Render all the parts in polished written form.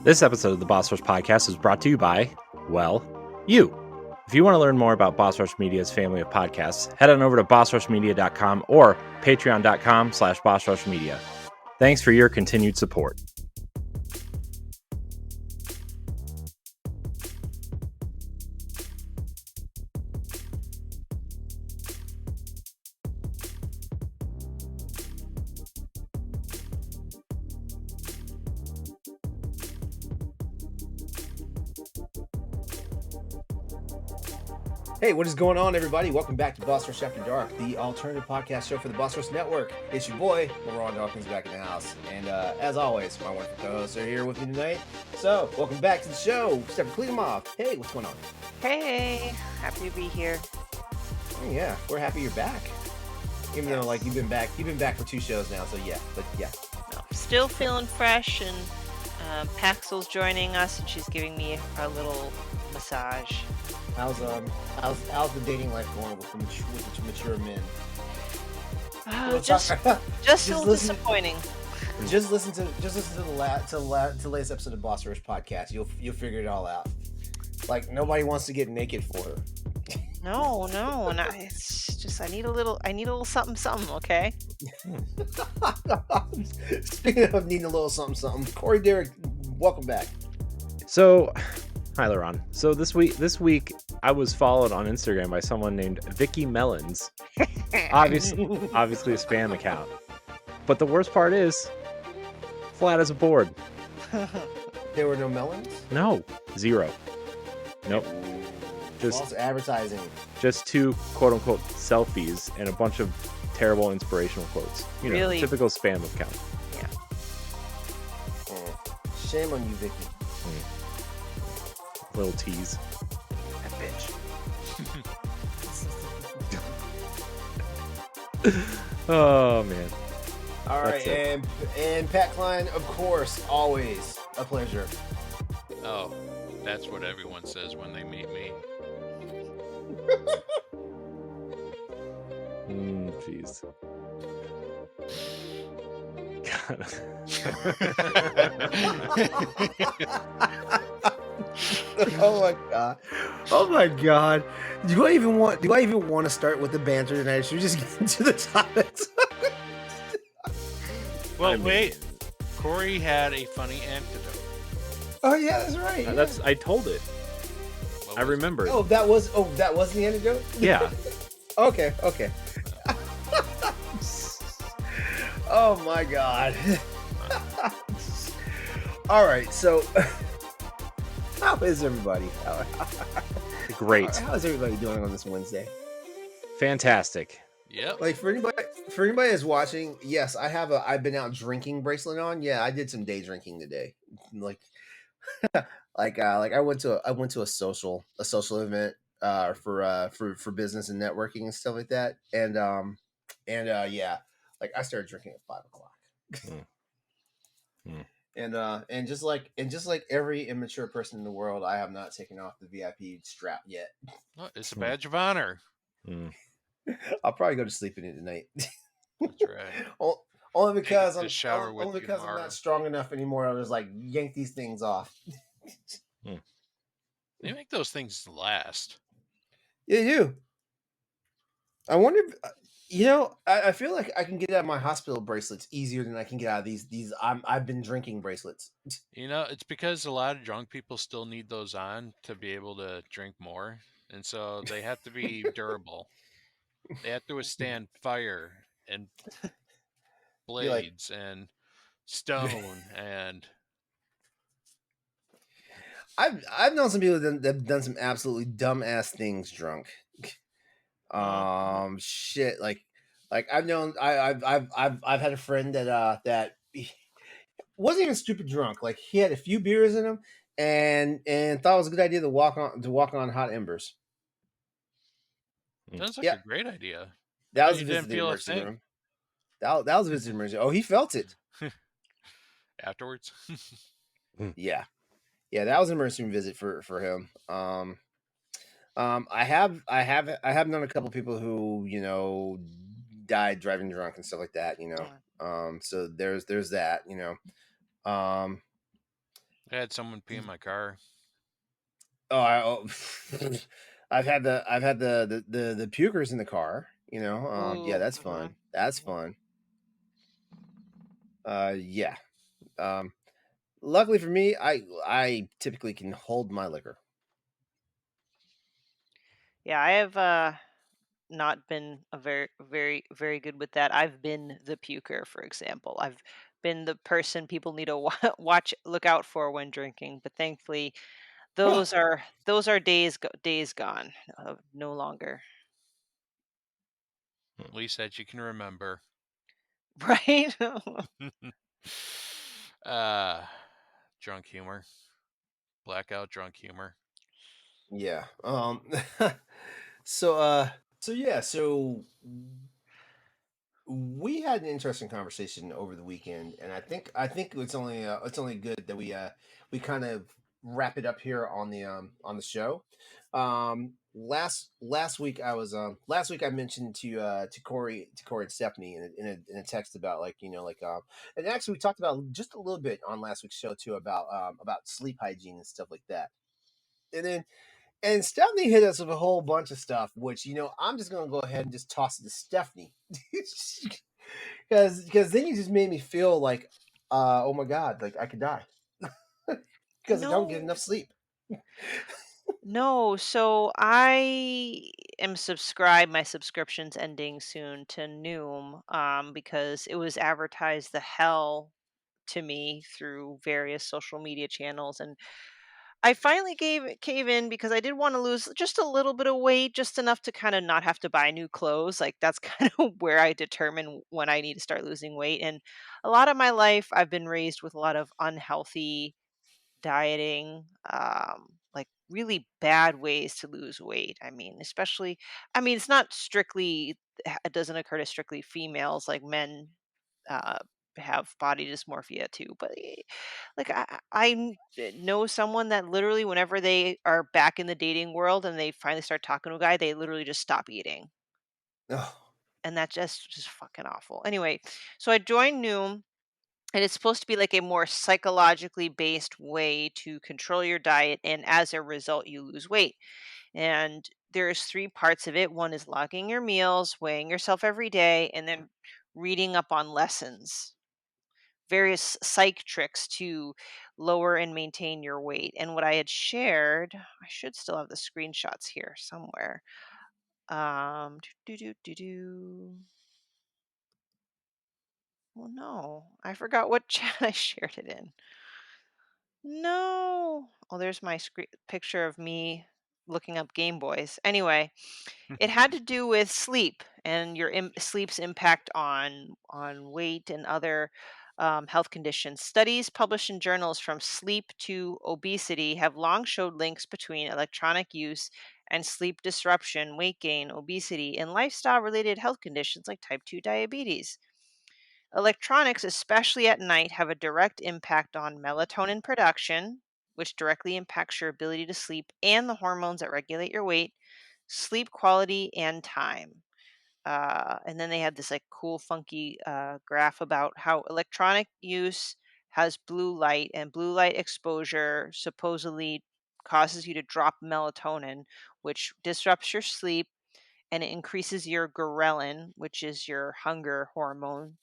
This episode of the Boss Rush Podcast is brought to you by, well, you. If you want to learn more about Boss Rush Media's family of podcasts, head on over to bossrushmedia.com or patreon.com/bossrushmedia. Thanks for your continued support. Hey, what is going on, everybody? Welcome back to Boss Rush After Dark, the alternative podcast show for the Boss Rush Network. It's your boy, LeRon Dawkins, back in the house. And as always, my wonderful co-hosts are here with me tonight. So, welcome back to the show. Stephen Cleanemoff. Hey, what's going on? Hey, happy to be here. Oh, yeah, we're happy you're back. Even though, like, you've been back for 2 shows now, so yeah, but yeah. Still feeling fresh, and Paxel's joining us, and she's giving me a little massage. How's the dating life going with the mature men? Just a little disappointing. Just listen to the latest episode of Boss Rush Podcast. You'll figure it all out. Like, nobody wants to get naked for her. No, and it's just I need a little something, okay? Speaking of needing a little something, Corey Derrick, welcome back. So, hi, LeRon. So this week I was followed on Instagram by someone named Vicky Melons. Obviously a spam account. But the worst part is, flat as a board. There were no melons? No, zero. Nope. Just false advertising. Just 2 quote-unquote selfies and a bunch of terrible inspirational quotes. You know, really? Typical spam account. Yeah. Shame on you, Vicky. Little tease. That bitch. Oh man. All right, and Pat Klein, of course, always a pleasure. Oh, that's what everyone says when they meet me. Jeez. God. Oh my god. Do I even want to start with the banter tonight? Should we just get into the topics? Well, wait. Corey had a funny anecdote. Oh yeah, that's right. Yeah. I told it. I remember. Oh, that was the anecdote? Yeah. Okay. Oh my god. All right, so how is everybody? Great. How is everybody doing on this Wednesday? Fantastic. Yep. Like for anybody that's watching, yes, I've been out drinking bracelet on. Yeah, I did some day drinking today. Like I went to a social event for business and networking and stuff like that. And yeah, like I started drinking at 5:00. And just like every immature person in the world, I have not taken off the VIP strap yet. Oh, it's a badge of honor. I'll probably go to sleep in it tonight. That's right. Only because I'm not strong enough anymore. I'll just like yank these things off. They make those things last. Yeah, you do. I wonder if, I feel like I can get out of my hospital bracelets easier than I can get out of these I've been drinking bracelets. It's because a lot of drunk people still need those on to be able to drink more. And so they have to be durable. They have to withstand fire and blades and stone and... I've known some people that have done some absolutely dumbass things drunk. Shit, like I've had a friend that wasn't even stupid drunk. Like he had a few beers in him and thought it was a good idea to walk on hot embers. Sounds like a great idea. That was a visit to the emergency room. That was a visit to the emergency. Oh, he felt it afterwards. Yeah, that was an emergency room visit for him. I have known a couple of people who died driving drunk and stuff like that. So there's that. I had someone pee in my car. Oh, I've had the pukers in the car. You know, yeah, Ooh. that's fun. That's fun. Yeah. Um, luckily for me, I typically can hold my liquor. Yeah, I have not been a very good with that. I've been the puker, for example. I've been the person people need to watch look out for when drinking, but thankfully those are days gone. No longer. At least that you can remember. Right? uh, drunk humor. Blackout drunk humor. Yeah. So so yeah, so we had an interesting conversation over the weekend, and I think it's only good that we kind of wrap it up here on the show. Last week last week I mentioned to Corey and Stephanie in a text about like and actually we talked about just a little bit on last week's show too about sleep hygiene and stuff like that. And then and Stephanie hit us with a whole bunch of stuff, which I'm just gonna go ahead and just toss it to Stephanie, because then you just made me feel like, oh my god, like I could die because I don't get No. enough sleep. No, so I am subscribed. My subscription's ending soon to Noom, because it was advertised the hell to me through various social media channels, and I finally cave in because I did want to lose just a little bit of weight, just enough to kind of not have to buy new clothes. Like that's kind of where I determine when I need to start losing weight. And a lot of my life, I've been raised with a lot of unhealthy dieting, like really bad ways to lose weight. I mean, especially, I mean, it's not strictly, it doesn't occur to strictly females, like men uh, have body dysmorphia too. But like, know someone that literally, whenever they are back in the dating world and they finally start talking to a guy, they literally just stop eating. Oh, And that's just fucking awful. Anyway, so I joined Noom, and it's supposed to be like a more psychologically based way to control your diet, and as a result, you lose weight. And there's three parts of it. One is logging your meals, weighing yourself every day, and then reading up on lessons, various psych tricks to lower and maintain your weight. And what I had shared, I should still have the screenshots here somewhere. Do do do do do. Oh no, I forgot what chat I shared it in. No. Oh, there's my picture of me looking up Game Boys. Anyway, it had to do with sleep and your sleep's impact on weight and other health conditions. Studies published in journals from sleep to obesity have long showed links between electronic use and sleep disruption, weight gain, obesity, and lifestyle-related health conditions like type 2 diabetes. Electronics, especially at night, have a direct impact on melatonin production, which directly impacts your ability to sleep, and the hormones that regulate your weight, sleep quality, and time. And then they had this like cool, funky graph about how electronic use has blue light, and blue light exposure supposedly causes you to drop melatonin, which disrupts your sleep, and it increases your ghrelin, which is your hunger hormone,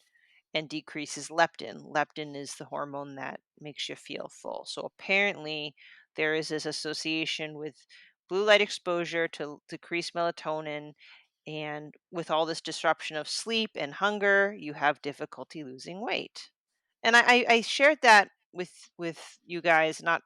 and decreases leptin. Leptin is the hormone that makes you feel full. So apparently, there is this association with blue light exposure to decrease melatonin. And with all this disruption of sleep and hunger, you have difficulty losing weight. And I shared that with you guys, not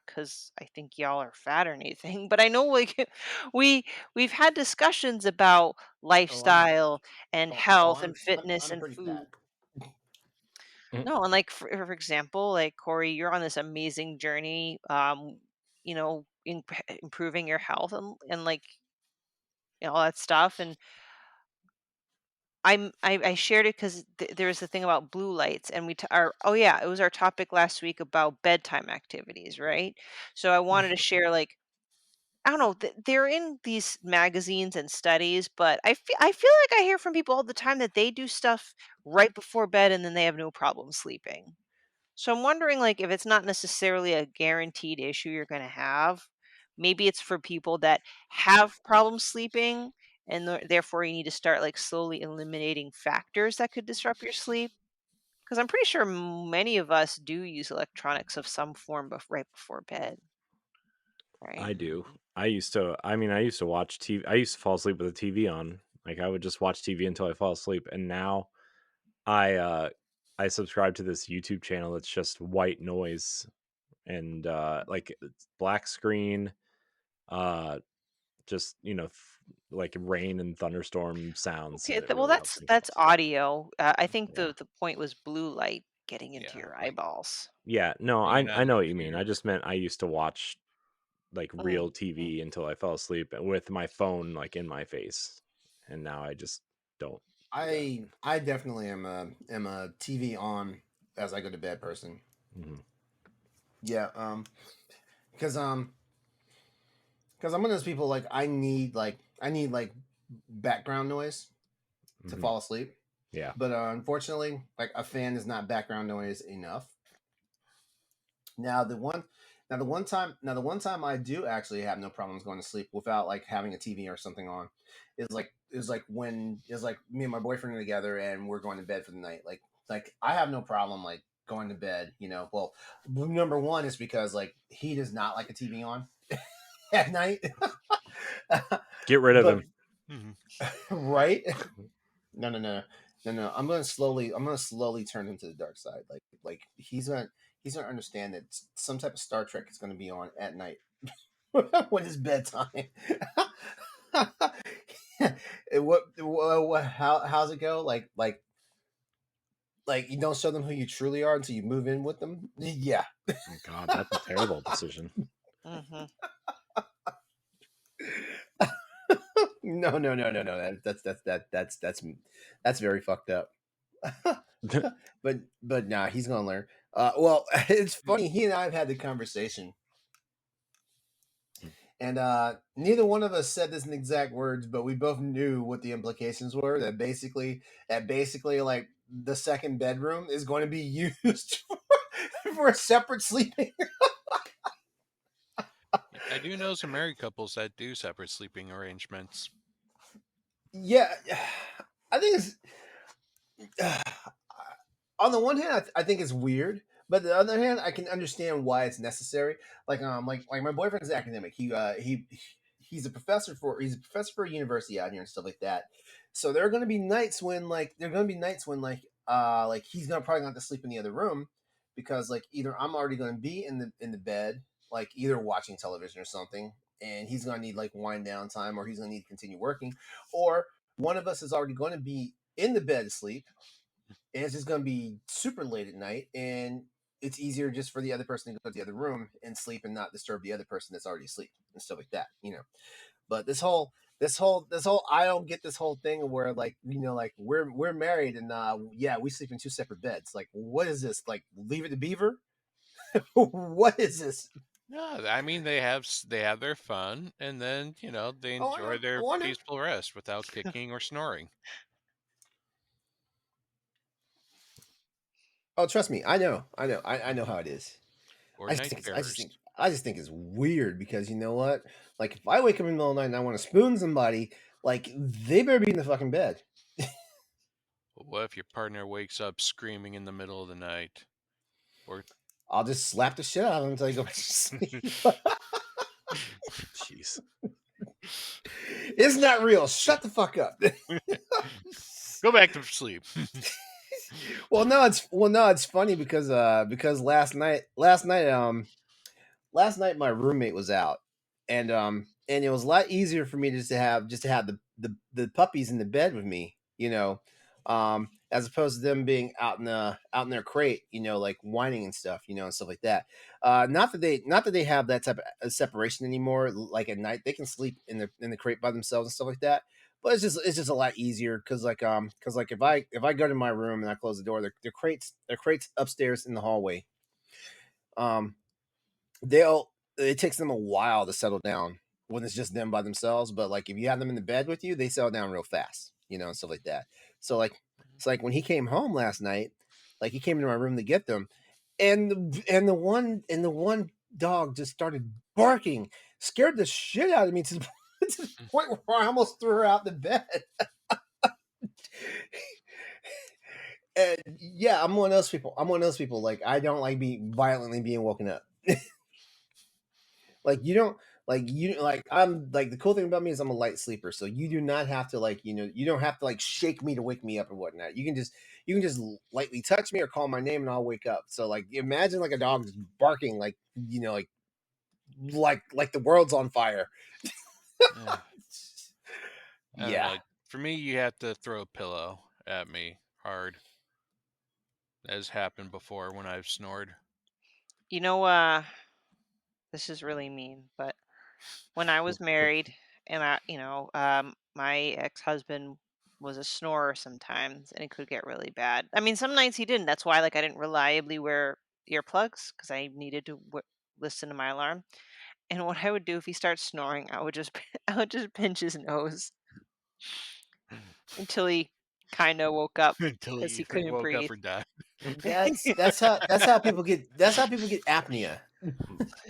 because I think y'all are fat or anything, but I know like we've had discussions about oh, I'm lifestyle and oh, health and fitness I'm and pretty fat. food. No, and like for example, like Corey, you're on this amazing journey, improving your health and like all that stuff. And I shared it because there was the thing about blue lights, and oh yeah, it was our topic last week about bedtime activities, right? So I wanted to share like, I don't know, they're in these magazines and studies, but I feel like I hear from people all the time that they do stuff right before bed and then they have no problem sleeping. So I'm wondering, like, if it's not necessarily a guaranteed issue you're going to have, maybe it's for people that have problems sleeping, and therefore you need to start like slowly eliminating factors that could disrupt your sleep. Because I'm pretty sure many of us do use electronics of some form right before bed, right? I do. I used to. I mean, I used to watch TV. I used to fall asleep with the TV on. Like I would just watch TV until I fall asleep. And now I subscribe to this YouTube channel that's just white noise and like it's black screen, uh just like rain and thunderstorm sounds, Okay, and it well, really helps me fall that's asleep. audio. I think Yeah. the point was blue light getting into Yeah, your like eyeballs. Yeah, no, being I on know the what you mean. I computer. just meant I used to watch like Mm. real TV until I fell asleep with my phone like in my face. And now I just don't do that. I definitely am a TV on as I go to bed person. Hmm. Yeah, because because I'm one of those people like I need like background noise to Hmm. fall asleep. Yeah. But unfortunately, like a fan is not background noise enough. Now the one time I do actually have no problems going to sleep without like having a TV or something on is like when is like me and my boyfriend are together and we're going to bed for the night. Like I have no problem like going to bed. You know, well, number one is because like he does not like a TV on at night. Get rid of But him. Mhm. right? No. I'm gonna slowly turn him to the dark side. Like he's gonna understand that some type of Star Trek is gonna be on at night when it's bedtime. What how's it go? Like you don't show them who you truly are until you move in with them. Yeah. Oh God, that's a terrible decision. Hmm. No. That's very fucked up. But nah, he's gonna learn. Well, it's funny. He and I have had the conversation, and neither one of us said this in exact words, but we both knew what the implications were. That basically, like the second bedroom is going to be used for a separate sleeping. I do know some married couples that do separate sleeping arrangements. Yeah, I think it's on the one hand, I think it's weird, but on the other hand, I can understand why it's necessary. Like my boyfriend's an academic. He's a professor for a university out here and stuff like that. So there are going to be nights when like he's gonna probably not to sleep in the other room because like either I'm already going to be in the bed like either watching television or something, and he's going to need like wind down time, or he's going to need to continue working, or one of us is already going to be in the bed asleep and it's just going to be super late at night, and it's easier just for the other person to go to the other room and sleep and not disturb the other person that's already asleep and stuff like that, you know. But this whole I don't get this whole thing where like like we're married and yeah, we sleep in two separate beds. Like what is this, like Leave It to Beaver? What is this? No, I mean they have their fun, and then they Oh, enjoy I their wonder. peaceful rest without kicking or snoring Oh, trust me, I know how it is. or I just night think it's, I just terrors. think I just think it's weird because you know what? Like if I wake up in the middle of the night and I want to spoon somebody, like they better be in the fucking bed. But what if your partner wakes up screaming in the middle of the night, or I'll just slap the shit out of them until they go back to sleep. Jeez. It's not real. Shut the fuck up. go back to sleep? No, it's funny because last night my roommate was out, and it was a lot easier for me just to have the puppies in the bed with me, as opposed to them being out in their crate, like whining and stuff, and stuff like that. Not that they have that type of separation anymore. Like at night they can sleep in the crate by themselves and stuff like that. But it's just a lot easier because like if I go to my room and I close the door, their crates upstairs in the hallway. Um, they'll it takes them a while to settle down when it's just them by themselves. But like if you have them in the bed with you, they settle down real fast, and stuff like that. So like it's like when he came home last night, like he came into my room to get them. and the one dog just started barking, scared the shit out of me to to the point where I almost threw her out the bed. And yeah, I'm one of those people. Like, I don't like being violently being woken up. Like, you don't I'm like, the cool thing about me is I'm a light sleeper, so you do not have to, like, you don't have to, like, shake me to wake me up or whatnot. You can just lightly touch me or call my name and I'll wake up. So, like, imagine like a dog just barking, like, like the world's on fire. Yeah. I don't Yeah. know. For me, you have to throw a pillow at me hard, as happened before when I've snored. You know, this is really mean, but when I was married and my ex-husband was a snorer sometimes and it could get really bad. I mean, some nights he didn't. That's why, like, I didn't reliably wear earplugs because I needed to listen to my alarm. And what I would do if he starts snoring, I would just I would just pinch his nose until he kind of woke up Until because he you couldn't woke up breathe. or died. That's how people get apnea.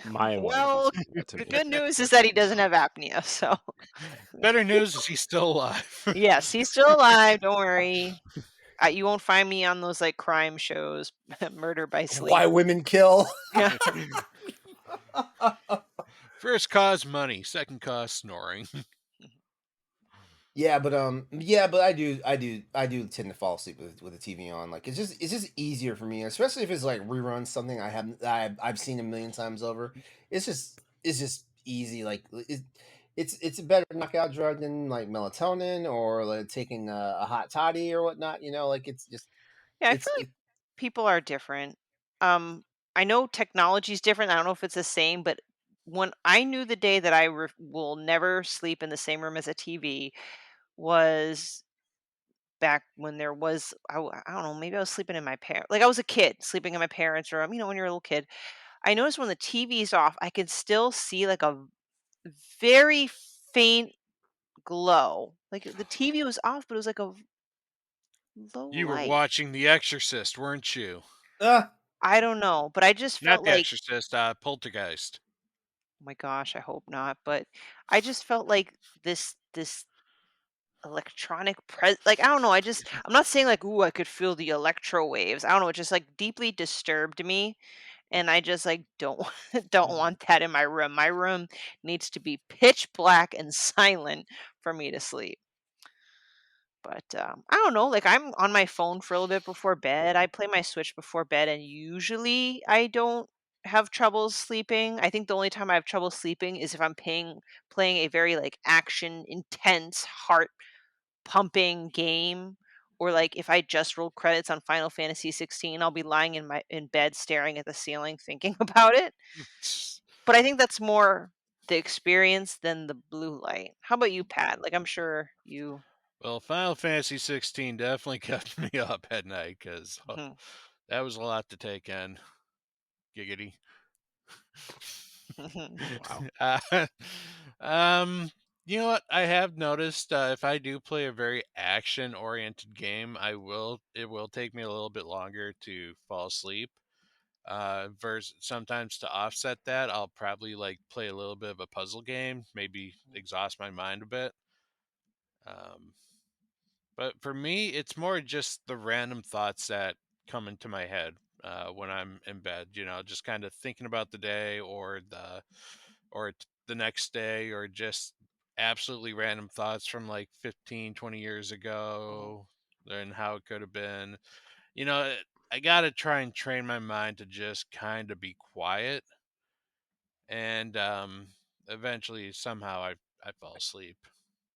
My wife Well, did that to the me. good news is that he doesn't have apnea. So Better news is he's still alive. yes, he's still alive. Don't worry. You won't find me on those like crime shows, murder by sleep. Why women kill. Yeah. First cause money, second cause snoring. Yeah, but I do tend to fall asleep with the TV on. Like, it's just easier for me, especially if it's like reruns, something I've seen a million times over. It's just easy. Like, it's a better knockout drug than like melatonin or like taking a hot toddy or whatnot. Like, it's just Yeah, I it's feel like it. people are different. Um, I know technology's different. I don't know if it's the same, but when I knew the day that I will never sleep in the same room as a TV was back when there was I don't know, maybe I was sleeping in my parent like I was a kid sleeping in my parents' room. When you're a little kid, I noticed when the TV's off, I could still see like a very faint glow. Like the TV was off, but it was like a low You were light. watching The Exorcist, weren't you? Uh, I don't know, but I just Not felt The like, Exorcist, Poltergeist. oh my gosh, I hope not, but I just felt like this electronic like I don't know, I'm not saying like ooh, I could feel the electro waves. I don't know, it just like deeply disturbed me and I just like don't don't want that in my room. My room needs to be pitch black and silent for me to sleep. But, I don't know, like, I'm on my phone for a little bit before bed. I play my Switch before bed, and usually I don't have trouble sleeping. I think the only time I have trouble sleeping is if I'm playing a very, like, action intense, heart pumping game, or, like, if I just rolled credits on Final Fantasy 16, I'll be lying in bed staring at the ceiling thinking about it. But I think that's more the experience than the blue light. How about you, Pat? Like, I'm sure you Well, Final Fantasy 16 definitely kept me up at night because mhm. that was a lot to take in. Giggity. Wow. You know what? I have noticed if I do play a very action-oriented game, it will take me a little bit longer to fall asleep. Versus sometimes to offset that, I'll probably like play a little bit of a puzzle game, maybe exhaust my mind a bit. Um, but for me, it's more just the random thoughts that come into my head when I'm in bed. Just kind of thinking about the day or the next day, or just absolutely random thoughts from like 15, 20 years Mhm. ago and how it could have been. You know, eh, I got to try and train my mind to just kind of be quiet, and eventually somehow I fall asleep.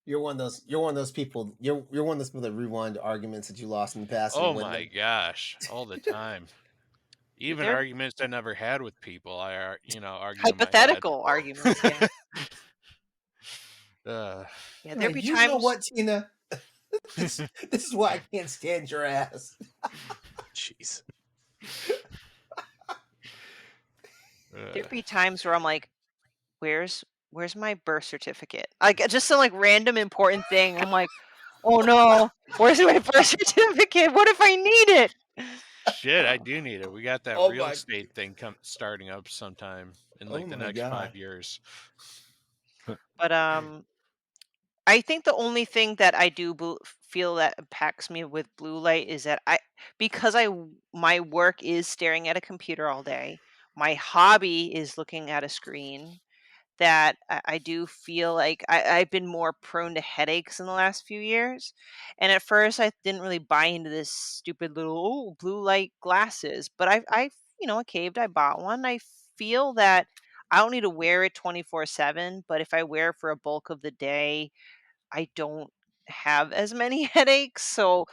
you're one of those people. You're one of those people that rewind arguments that you lost in the past and Oh win my them. gosh, all the time. Even They're arguments I never had with people, argued in my head. hypothetical arguments, yeah. uh, Yeah, there Like, be you know times what, Tina? This is why I can't stand your ass. Jeez. there uh, be times where I'm like, "Where's my birth certificate?" Like, just some, like, random important thing. I'm like, "Oh, no. Where's my birth certificate? What if I need it?" Shit, I do need it. We got that Oh real my, estate thing starting up sometime in oh like the my next god. 5 years. But I think the only thing that I do feel that impacts me with blue light is that because my work is staring at a computer all day. My hobby is looking at a screen. That I do feel like I've been more prone to headaches in the last few years. And at first, I didn't really buy into this stupid little blue light glasses, but I caved. I bought one. I feel that I don't need to wear it 24/7, but if I wear it for a bulk of the day, I don't have as many headaches. So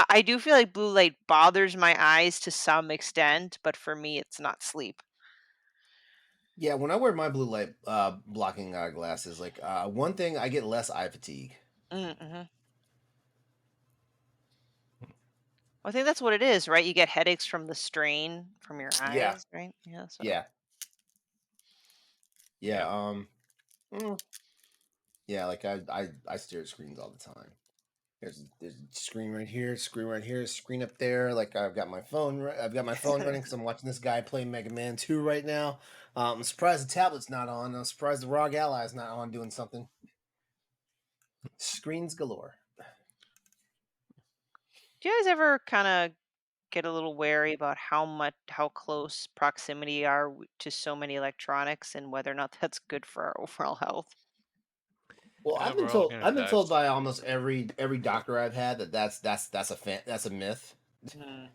I do feel like blue light bothers my eyes to some extent, but for me, it's not sleep. Yeah, when I wear my blue light blocking glasses, like one thing, I get less eye fatigue. Mm-hmm. I think that's what it is, right? You get headaches from the strain from your Yeah, eyes, right? Yeah, so yeah, yeah. Yep. Mm, yeah, like I stare at screens all the time. There's a screen right here, screen right here, screen up there. Like I've got my phone, I've got my phone running because I'm watching this guy play Mega Man 2 right now. I'm surprised the tablet's not on. I'm surprised the ROG Ally is not on doing something. Screens galore. do you guys ever kind of get a little wary about how close proximity are to so many electronics and whether or not that's good for our overall health? Well, Yeah, we're all gonna I've been die. told by almost every doctor I've had that that's a myth. Mm.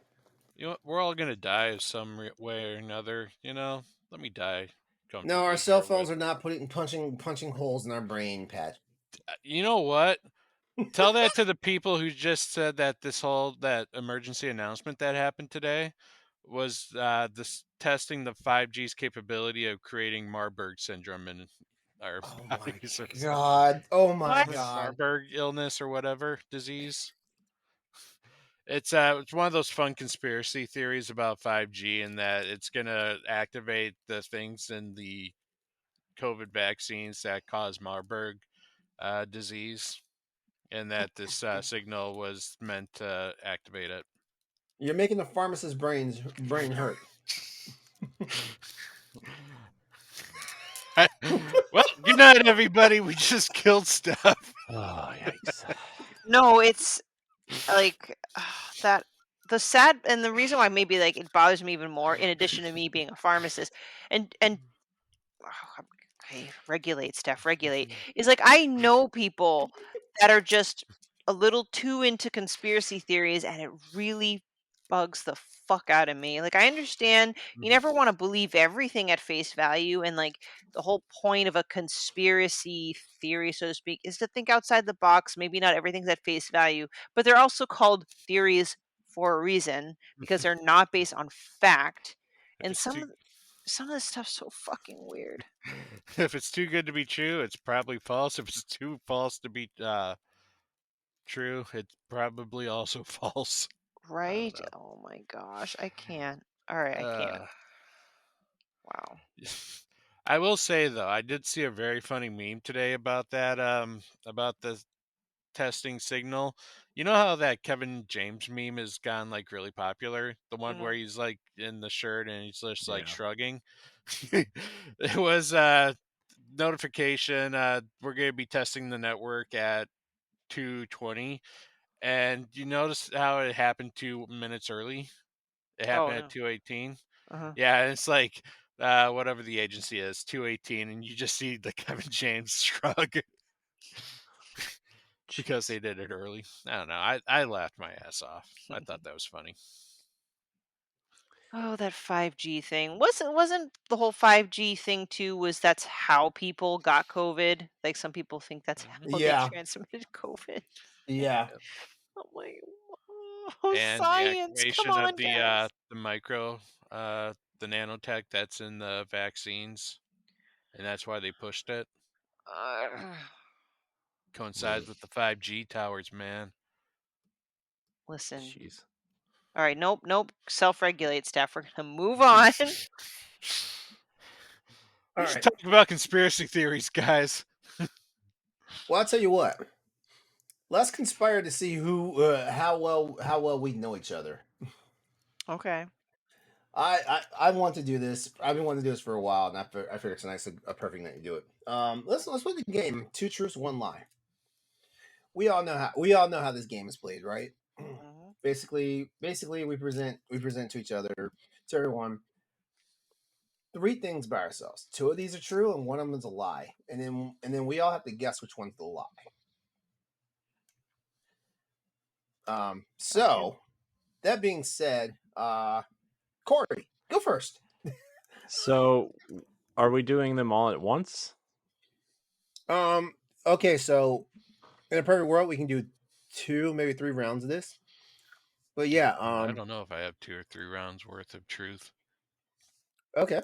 You know, what? We're all gonna die of some way or another. Let me die No, our comfortably cell here with. phones are not punching holes in our brain, Pat. You know what? Tell that to the people who just said that that emergency announcement that happened today was this testing the 5G's capability of creating Marburg syndrome in our Oh my bodies or god. Oh my What? god. Marburg illness or whatever disease. It's one of those fun conspiracy theories about 5G and that it's gonna activate the things in the COVID vaccines that cause Marburg disease, and that this signal was meant to activate it. You're making the pharmacist's brain hurt. Well, good night, everybody. We just killed stuff. Oh, yikes. No, it's like that the sad and the reason why maybe like it bothers me even more in addition to me being a pharmacist and oh, okay, regulate, Steph, regulate. Is like I know people that are just a little too into conspiracy theories, and it really bugs the fuck out of me. Like I understand you never want to believe everything at face value, and like the whole point of a conspiracy theory, so to speak, is to think outside the box. Maybe not everything's at face value, but they're also called theories for a reason because they're not based on fact. If And it's too some of this stuff's so fucking weird, if it's too good to be true, it's probably false. If it's too false to be true, it's probably also false. I don't right? know. Oh my gosh, I can't. All right, I can't. Uh, Wow. I will say though, I did see a very funny meme today about that. About the testing signal. You know how that Kevin James meme has gone like really popular? The one Mhm. where he's like in the shirt and he's just like Yeah. shrugging. It was notification. We're going to be testing the network at 2:20, and you notice how it happened 2 minutes early. It Oh happened at no. 2:18. Uh-huh. Yeah, and it's like whatever the agency is, 2:18, and you just see the Kevin James shrug because Jeez. they did it early. I don't know. I laughed my ass off. I thought that was funny. Oh, that 5G thing. Wasn't the whole 5G thing too was that's how people got COVID? Like some people think that's how they Yeah, transmitted COVID. yeah. I'm like, oh, And the science. Come activation of on, guys. the micro the nanotech that's in the vaccines, and that's why they pushed it. Uh, Coincides with the 5G towers, man. listen. Jeez. All right, nope, nope. Self-regulate, Steph. We're gonna move on. All We're just right. talking about conspiracy theories, guys. Well, I'll tell you what. Let's conspire to see who how well we know each other. Okay. I want to do this. I've been wanting to do this for a while, and I figured tonight's a perfect night to do it. Let's play the game. Two truths, one lie. We all know how this game is played, right? Hmm. Basically, we present to each other, to everyone, three things by ourselves. Two of these are true, and one of them is a lie, and then we all have to guess which one's the lie. Okay. So that being said, Corey, go first. So, are we doing them all at once? Um, okay, so in a perfect world, we can do two, maybe three rounds of this. But yeah, I don't know if I have 2 or 3 rounds worth of truth. okay.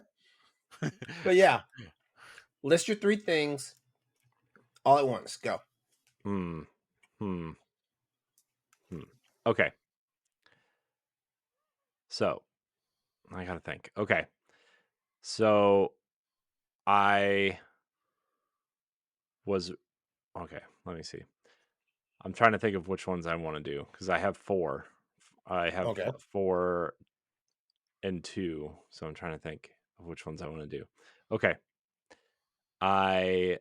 But yeah, list your three things all at once. Go. Hmm. Hmm. Hmm. Okay. So, I gotta think. Okay. So, I was okay. Let me see. I'm trying to think of which ones I want to do because I have four. I have Okay. 4 and 2, so I'm trying to think of which ones I want to do. Okay. I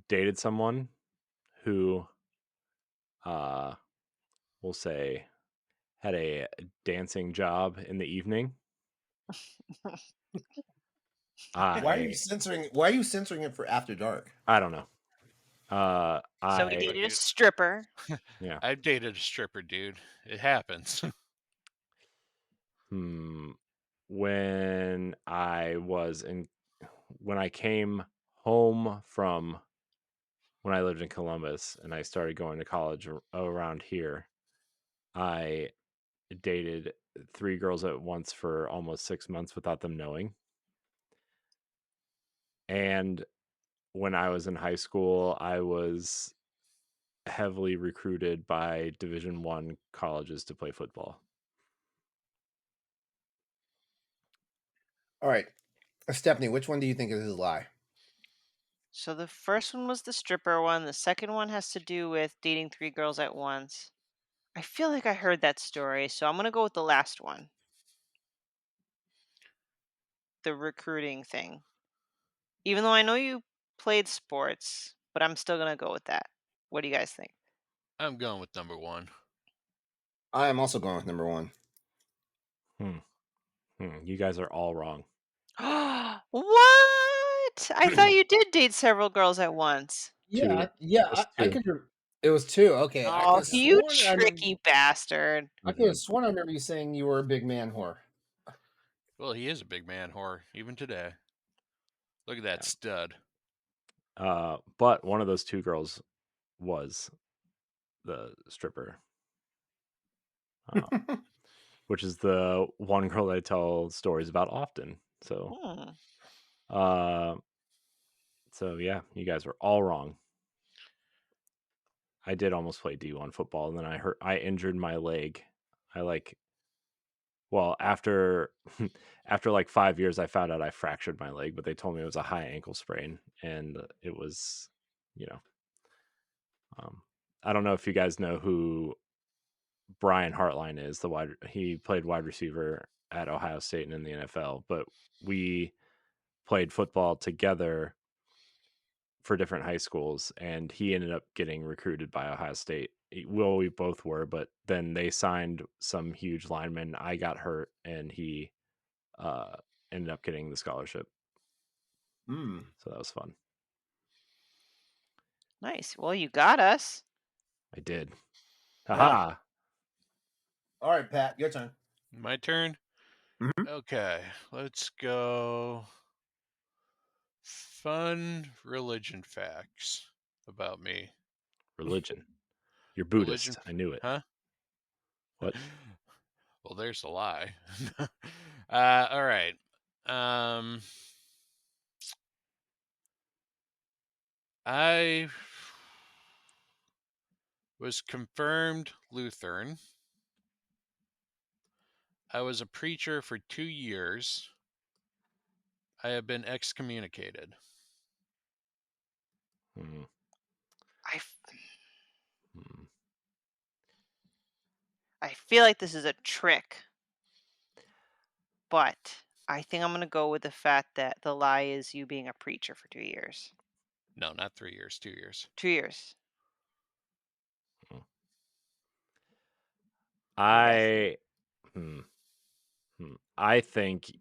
dated someone who we'll say had a dancing job in the evening. I Why are you censoring it for after dark? I don't know. So he I dated a stripper. yeah. I've dated a stripper, dude. It happens. Hmm. When I was in when I came home from when I lived in Columbus and I started going to college around here, I dated 3 girls at once for almost 6 months without them knowing. And when I was in high school, I was heavily recruited by Division 1 colleges to play football. All right, Stephanie, which one do you think is a lie? So the first one was the stripper one. The second one has to do with dating 3 girls at once. I feel like I heard that story, so I'm gonna go with the last one, the recruiting thing. Even though I know you played sports, but I'm still gonna go with that. What do you guys think? I'm going with number 1. I am also going with number one. Hmm. You guys are all wrong. What? I thought you did date several girls at once. Yeah, 2. yeah, Just I 2. could. It was two. Okay, I could Oh, have you sworn I remember. tricky bastard. I could have Mhm. sworn I remember you saying you were a big man whore. Well, he is a big man whore, even today. Look at that Yeah. stud. But one of those 2 girls was the stripper, uh, which is the one girl I tell stories about often. So, Hmm. uh, so yeah, you guys were all wrong. I did almost play D1 football, and then I injured my leg. I like well after after like 5 years, I found out I fractured my leg, but they told me it was a high ankle sprain, and it was, you know, um, I don't know if you guys know who Brian Hartline is. He played wide receiver at Ohio State and in the NFL, but we played football together for different high schools, and he ended up getting recruited by Ohio State. Well, we both were, but then they signed some huge lineman. I got hurt, and he uh, ended up getting the scholarship. Hmm. So that was fun. Nice. Well, you got us. I did. Yeah. Haha. All right, Pat, your turn. My turn? Mhm. Okay, let's go. Fun religion facts about me. Religion. You're Religion, Buddhist. I knew it. huh? What? Well, there's the lie. All right. Um, I was confirmed Lutheran. I was a preacher for 2 years. I have been excommunicated. Hmm. I, f- Hmm. I feel like this is a trick. but I think I'm gonna go with the fact that the lie is you being a preacher for 2 years. No, not 3 years, 2 years. 2 years. Hmm. What do you guys I think? I think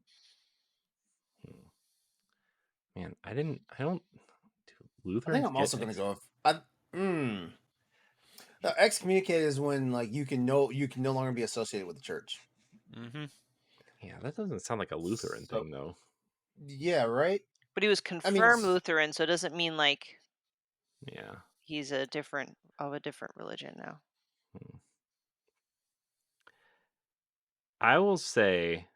man, I don't do I think Lutherans I'm get also gonna go. No, excommunicated is when like you can no longer be associated with the church. Mm-hmm. Yeah, that doesn't sound like a Lutheran So thing though. yeah, right. But he was I mean, confirmed Lutheran, so it doesn't mean like Yeah. he's of a different religion now. Hmm. I will say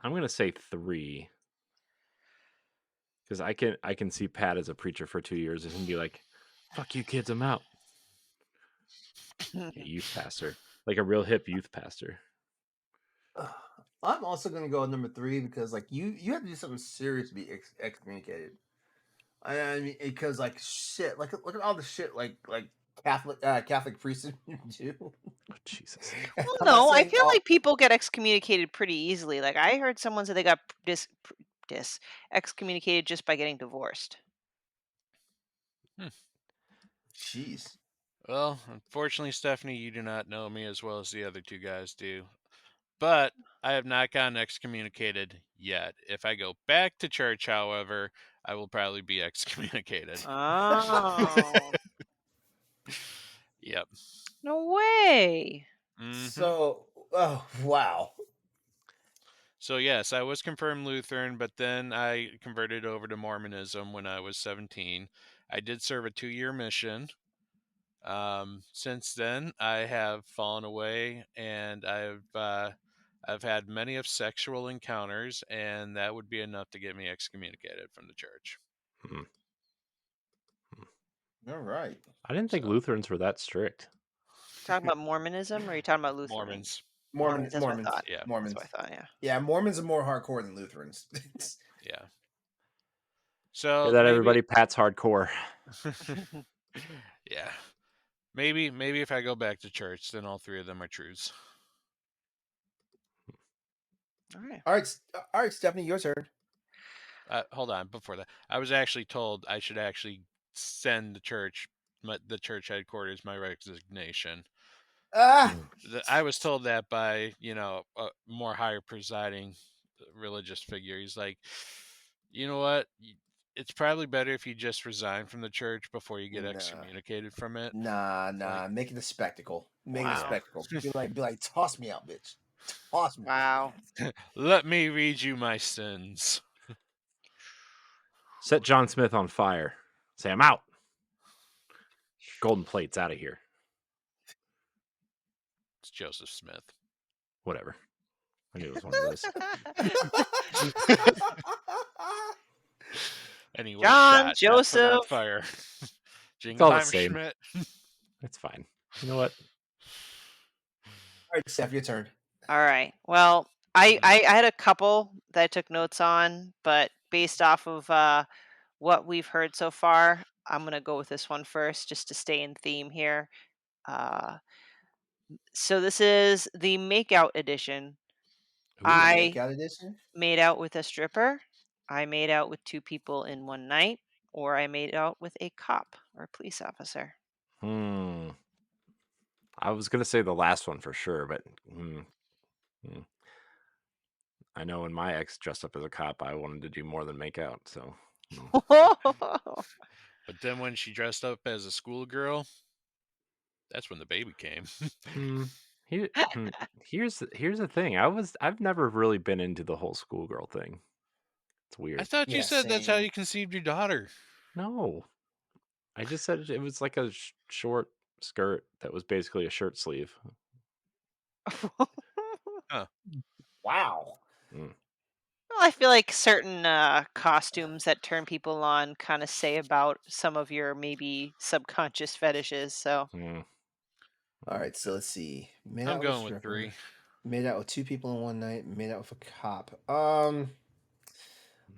I'm gonna say 3 because I can see Pat as a preacher for 2 years and be like, "Fuck you kids, I'm out." Yeah, youth pastor, like a real hip youth pastor. I'm also gonna go with number 3 because like you have to do something serious to be excommunicated. I mean, because like shit, like look at all the shit like Catholic priests do. Oh, Jesus. Well, I'm not no, I saying feel all. like people get excommunicated pretty easily. Like I heard someone say they got excommunicated just by getting divorced. Jeez. Well, unfortunately, Stephanie, you do not know me as well as the other 2 guys do. But I have not gotten excommunicated yet. If I go back to church, however, I will probably be excommunicated. Oh, Yep. no way. Mm-hmm. So, oh wow. So yes, I was confirmed Lutheran, but then I converted over to Mormonism when I was 17. I did serve a 2-year mission. Since then, I have fallen away, and I've had many of sexual encounters, and that would be enough to get me excommunicated from the church. Hmm. All right. I didn't think So Lutherans were that strict. Talking about Mormonism, or are you talking about Lutheran? Mormons, Mormons. That's what I Mormons. thought. yeah, Mormons. That's what I thought. Yeah. Yeah, Mormons are more hardcore than Lutherans. yeah. Hear So that, maybe, everybody? Pat's hardcore. yeah, maybe if I go back to church, then all 3 of them are truths. All right. All right, Stephanie, your turn. Hold on, before that, I was actually told I should actually send the church headquarters my resignation. Ah, I was told that by a more higher presiding religious figure. He's like, you know what? It's probably better if you just resign from the church before you get nah, excommunicated from it. It's like, nah. Make it a spectacle. Make it a Wow. spectacle. Be like, toss me out, bitch. Toss me. Wow. let me read you my sins. Set John Smith on fire. Say, I'm out. Golden plate's out of here. It's Joseph Smith. Whatever. I knew it was one of those. And he was John, shot, not put on Joseph. fire. It's all the Jingleheimer same. Schmidt. It's fine. You know what? All right, Steph, your turn. All right. Well, I had a couple that I took notes on, but based off of what we've heard so far, I'm gonna go with this one first, just to stay in theme here. So this is the makeout edition. Ooh. I Makeout edition. made out with a stripper. I made out with 2 people in one night, or I made out with a cop or a police officer. I was gonna say the last one for sure, but I know when my ex dressed up as a cop, I wanted to do more than make out. So, But then when she dressed up as a schoolgirl, that's when the baby came. here's the thing. I've never really been into the whole schoolgirl thing. It's I weird. thought you Yeah, said that's how same. you conceived your daughter. No, I just said it was like a short skirt that was basically a shirt sleeve. Wow. Mm. Well, I feel like certain costumes that turn people on kind of say about some of your maybe subconscious fetishes. So Mm. All right, so let's see. Made I'm out going with with stripper. 3. Made out with 2 people in one night. Made out with a cop.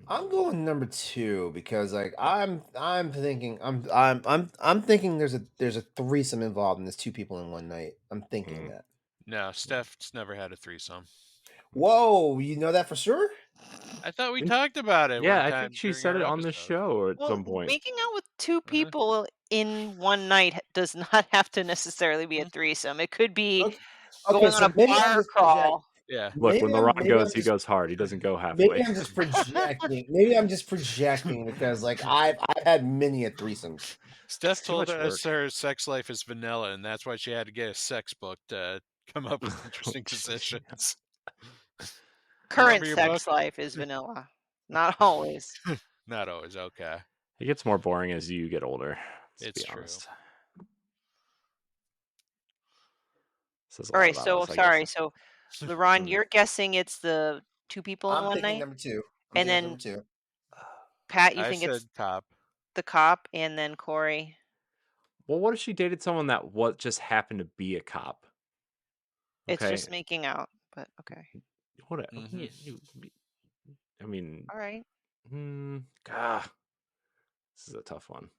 I'm going number 2 because like I'm thinking I'm thinking there's a threesome involved in this 2 people in one night. I'm thinking that. No, Steph's never had a threesome. Whoa, you know that for sure? I thought we Didn't- talked about it Yeah, one I time think she during said our it on this episode. show at Well, some point. making out with two Uh-huh. people in one night does not have to necessarily be a threesome. It could be Okay, going on so a maybe I'm bar just projecting. crawl. Yeah. Look, when LeRon Maybe goes, I'm he just goes hard. He doesn't go maybe halfway. I'm just projecting. Maybe I'm just projecting because like I've had many a threesomes. Steph It's too told much us work. her sex life is vanilla, and that's why she had to get a sex book to come up with interesting Jeez. positions. Current Remember your book? sex life is vanilla. Not always. Not always. Okay. It gets more boring as you get older. Let's It's be true. honest. Says a All lot right, about so us, I guess. sorry. So, LeRon, Mm. you're guessing it's the two people in I'm one picking night? number 2. I'm And picking number then 2. Pat, you I think it's said cop. the cop, and then Corey. Well, what if she dated someone that what just happened to be a cop? It's Okay, just making out, but okay. what? Mhm. I mean, All right. God, this is a tough one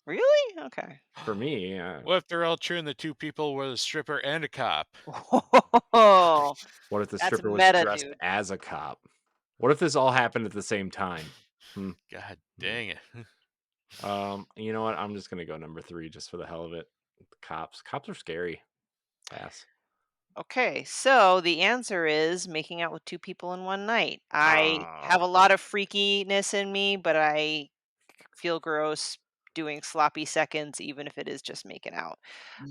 Really? Okay. for me. What if they're all true and the two people were the stripper and a cop? Oh, What if the that's stripper was meta, dressed dude. as a cop? What if this all happened at the same time? God dang it. You know what? I'm just gonna go number 3 just for the hell of it. The cops. Cops are scary. Pass. Okay, so the answer is making out with two people in one night. I have Ah, a lot of freakiness in me, but I feel gross doing sloppy seconds, even if it is just making out.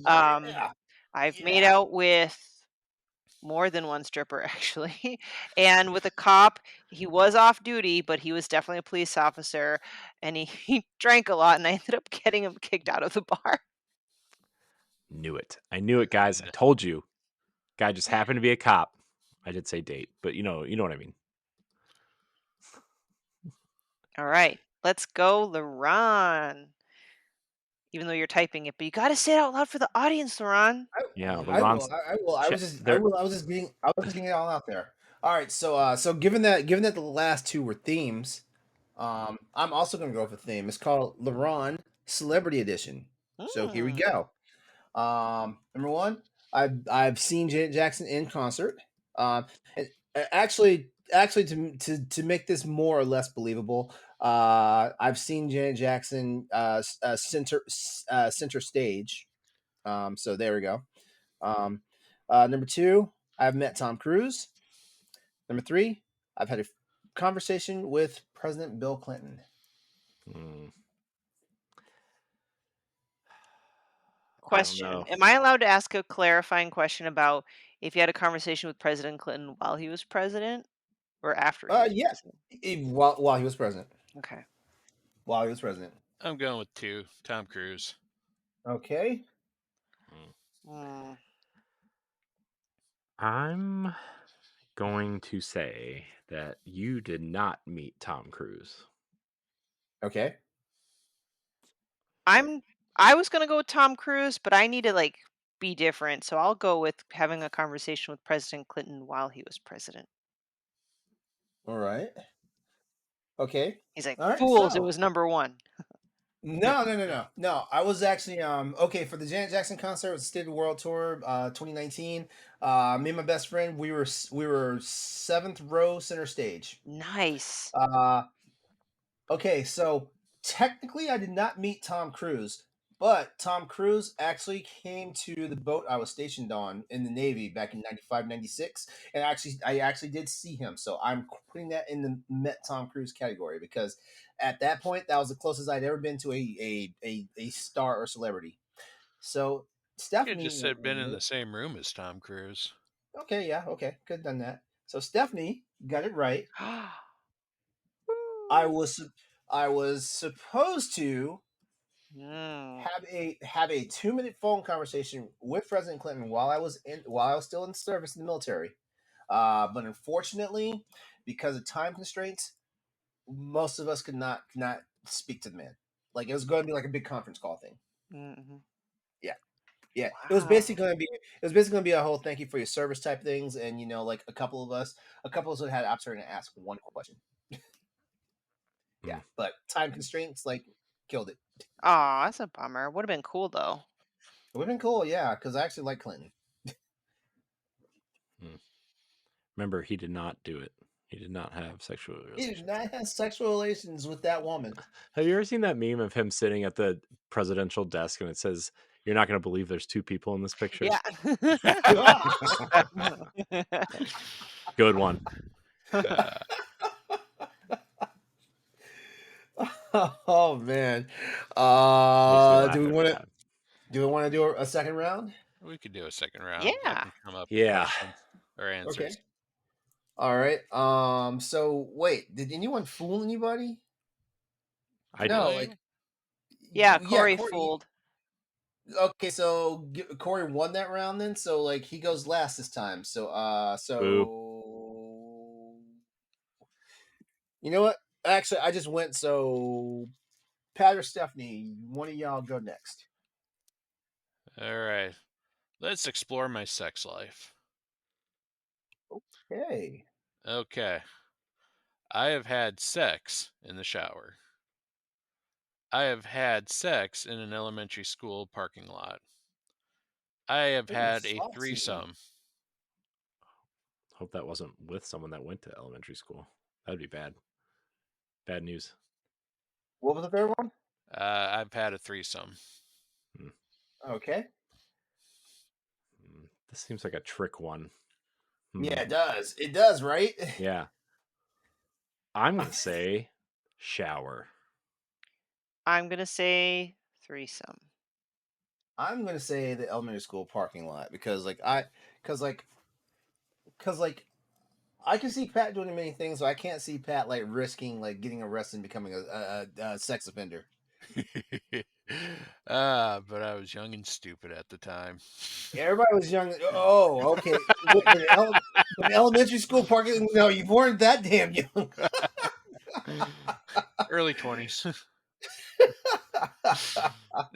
Um, Yeah. I've made Yeah. out with more than one stripper, actually, and with a cop. He was off duty, but he was definitely a police officer, and he drank a lot, and I ended up getting him kicked out of the bar. knew it. I knew it, guys. I told you. Guy just happened to be a cop. I did say date, but you know what I mean. All right, let's go, LeRon. Even though you're typing it, but you got to say it out loud for the audience, LeRon. Yeah, I LeBron's will. I will. I was just. there. I was just getting. I was just getting it all out there. All right. So given that the last two were themes, I'm also gonna go with a theme. It's called LeRon Celebrity Edition. So here we Mm. go. Number one, I've seen Janet Jackson in concert. And actually, to make this more or less believable, I've seen Janet Jackson center stage. So there we go. Um, Number two, I've met Tom Cruise. Number three, I've had a conversation with President Bill Clinton. Mm, I don't Question: know. Am I allowed to ask a clarifying question about if you had a conversation with President Clinton while he was president or after he was Yeah, president? while he was president. Okay. While he was president. I'm going with 2. Tom Cruise. Okay. Mm. I'm going to say that you did not meet Tom Cruise. Okay. I was gonna go with Tom Cruise, but I need to like be different, so I'll go with having a conversation with President Clinton while he was president. All right. Okay. He's like, All right. fools, it So was number one. no. I was actually okay for the Janet Jackson concert. It was State of the World Tour, 2019. Me and my best friend, we were seventh row center stage. Nice. Uh, okay, so technically, I did not meet Tom Cruise, but Tom Cruise actually came to the boat I was stationed on in the Navy back in 95, 96, and I actually did see him. So I'm putting that in the met Tom Cruise category because at that point, that was the closest I'd ever been to a star or celebrity. So You could Stephanie, just said been in the same room as Tom Cruise. okay, yeah, okay, could have done that. So Stephanie got it right. I was I was supposed to Mm. have a 2-minute phone conversation with President Clinton while I was still in service in the military. But unfortunately, because of time constraints, most of us could not speak to the man. Like it was going to be like a big conference call thing. Mhm. Yeah, yeah. Wow. It was basically going to be a whole thank you for your service type things, and like a couple of us had the opportunity to ask one question. Yeah, Mm. but time constraints like killed it. Aw, that's a bummer. Would have been cool though. It would have been cool, yeah, because I actually like Clinton. Mm. Remember, he did not do it. He did not have sexual He did relations. not have sexual relations with that woman. Have you ever seen that meme of him sitting at the presidential desk and it says, "You're not going to believe there's two people in this picture"? Yeah. Good one. Oh man. Makes me laugh Do we every want to time. do a second round? We could do a second round. I Yeah. can come up with Yeah. questions or Okay. answers. All right. So wait, did anyone fool anybody? I No, did. like Yeah, yeah, Corey Corey. fooled. Okay, so Corey won that round then. So like he goes last this time. So Boo. you know what? Actually, I just went. So Pat or Stephanie, one of y'all go next. All right. Let's explore my sex life. Okay. Okay. I have had sex in the shower. I have had sex in an elementary school parking lot. I have Ooh, had a saucy. threesome. Hope that wasn't with someone that went to elementary school. That'd be bad. Bad news. What was the third one? I've had a threesome. Okay. This seems like a trick one. Yeah, it does. It does, right? Yeah. I'm going to say shower. I'm gonna say threesome. I'm gonna say the elementary school parking lot because I can see Pat doing many things, so I can't see Pat like risking like getting arrested and becoming a sex offender. But I was young and stupid at the time. Everybody was young. Oh, okay. When elementary school parking, no, you weren't that damn young. Early 20s.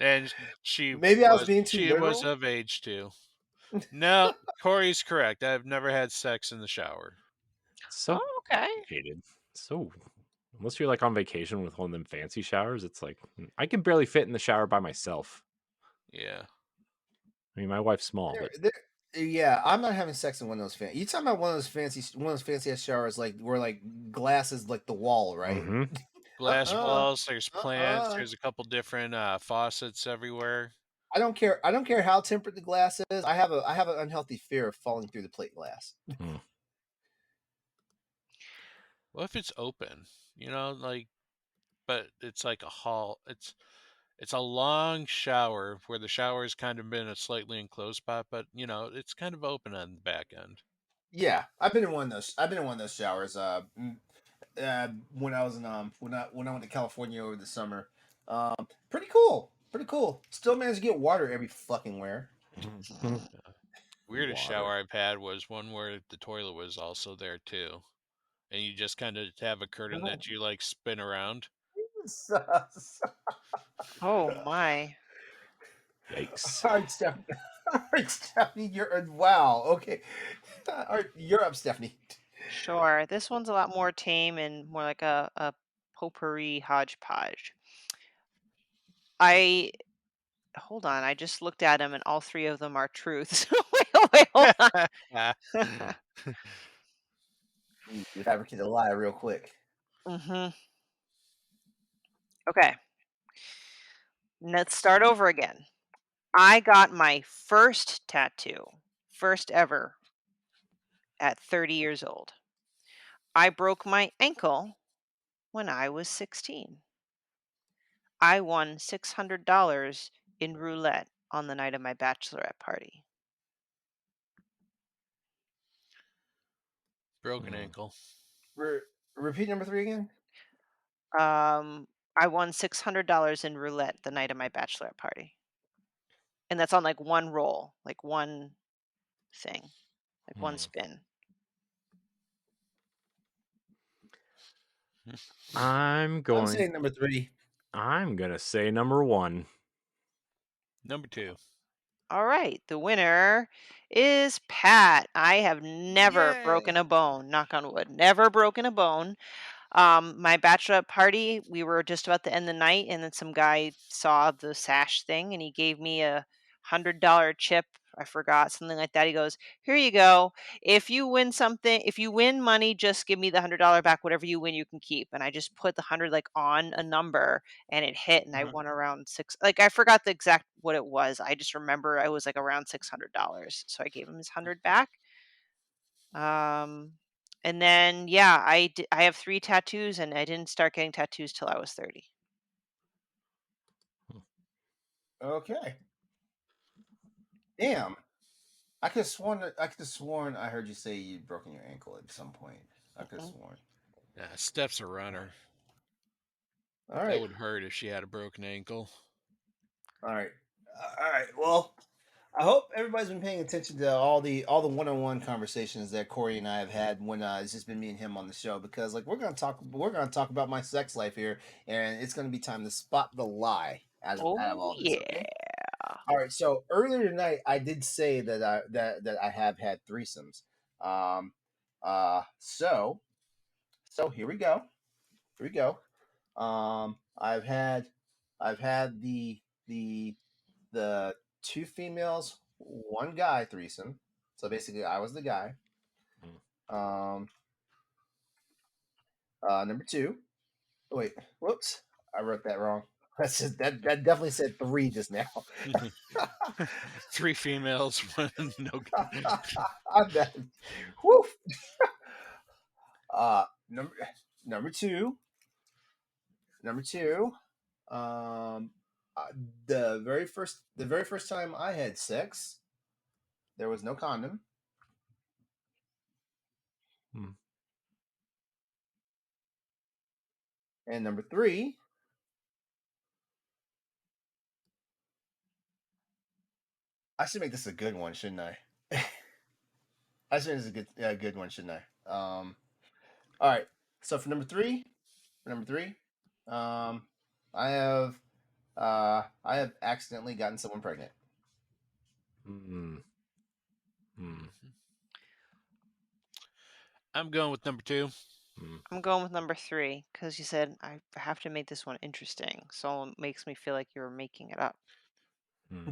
And she Maybe I was being too she was liberal. of age too. No, Corey's correct. I've never had sex in the shower. So Oh, okay. complicated. So unless you're like on vacation with one of them fancy showers, it's like I can barely fit in the shower by myself. Yeah. I mean, my wife's small, but Yeah, I'm not having sex in one of those fancy. You talking about one of those fancy ass showers like where like glass is like the wall, right? Mhm. Glass Uh-uh. walls, there's plants, Uh-uh. there's a couple different faucets everywhere. I don't care. I don't care how temperate the glass is. I have an unhealthy fear of falling through the plate glass. What if it's open? Like, but it's like a hall. It's a long shower where the shower's kind of been a slightly enclosed spot, but it's kind of open on the back end. Yeah, I've been in one of those. I've been in one of those showers. When I was in when I went to California over the summer. Pretty cool. Pretty cool. Still managed to get water every fucking where. Weirdest Water. shower I've had was one where the toilet was also there too, and you just kind of have a curtain that you like spin around. Oh my. Yikes. All right, Stephanie. All right, Stephanie. Wow. Okay. All right, you're up, Stephanie. Sure. This one's a lot more tame and more like a potpourri hodgepodge. Hold on. I just looked at them and all three of them are truths. wait, hold on. You fabricated a lie real quick. Mm-hmm. Okay. Let's start over again. I got my first tattoo, first ever, at 30 years old. I broke my ankle when I was 16. I won $600 in roulette on the night of my bachelorette party. Broken ankle. Repeat number 3 again. I won $600 in roulette the night of my bachelorette party. And that's on like one roll, like one thing, like one spin. I'm saying number 3. I'm gonna say number 1. Number 2. All right, the winner is Pat. I have never broken a bone, knock on wood, never broken a bone. My bachelorette party, we were just about to end the night, and then some guy saw the sash thing, and he gave me a $100 chip. I forgot something like that. He goes, "Here you go. If you win something, if you win money, just give me the $100 back. Whatever you win, you can keep." And I just put the 100 like on a number, and it hit, and I Mhm. won around six. Like I forgot the exact what it was. I just remember I was like around $600. So I gave him his 100 back. Um, and then yeah, I have 3 tattoos, and I didn't start getting tattoos till I was 30. Okay. Damn. I could have sworn I heard you say you'd broken your ankle at some point. I could have Mm-mm. sworn. Yeah, Steph's a runner. All That right. would hurt if she had a broken ankle. All right. All right. Well, I hope everybody's been paying attention to all the one-on-one conversations that Corey and I have had when it's just been me and him on the show, because like we're gonna talk about my sex life here, and it's gonna be time to spot the lie out of Oh all this. Okay. yeah. All right. So earlier tonight, I did say that I have had threesomes. Um. So here we go. Here we go. I've had the two females, one guy threesome. So basically, I was the guy. Um. Number two. Oh, wait. Whoops. I wrote that wrong. That definitely said three just now. 3 females, one no. I'm bad. Woo. Uh, number number two. Number two. Um, the very first time I had sex, there was no condom. Hmm. And number three. I should make this a good one, shouldn't I? I should make this a good one, shouldn't I? All right. So for number three, um, I have I have accidentally gotten someone pregnant. Hmm. Hmm. I'm going with number 2. Hmm. I'm going with number 3 because you said I have to make this one interesting, so it makes me feel like you're making it up. Hmm.